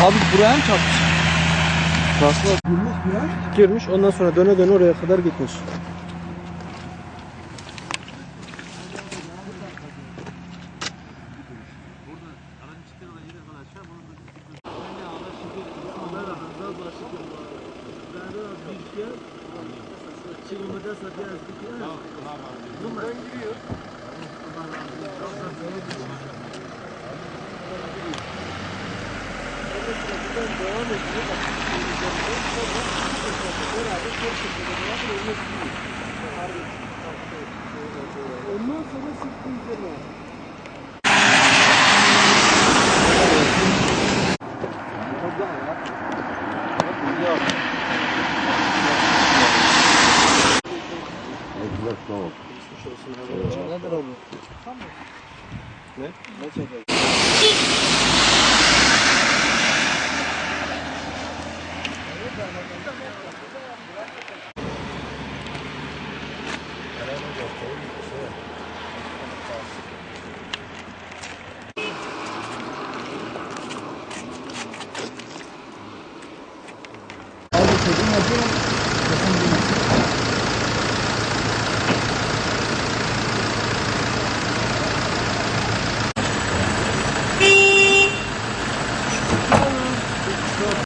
Abi buraya mı çarpmış? Basma. Girmiş ondan sonra döne döne oraya kadar gitmiş. Ondan sonra sıktı üzerine. Nedir abi? Ne? Ne çekiyor? Abi çocuğun acı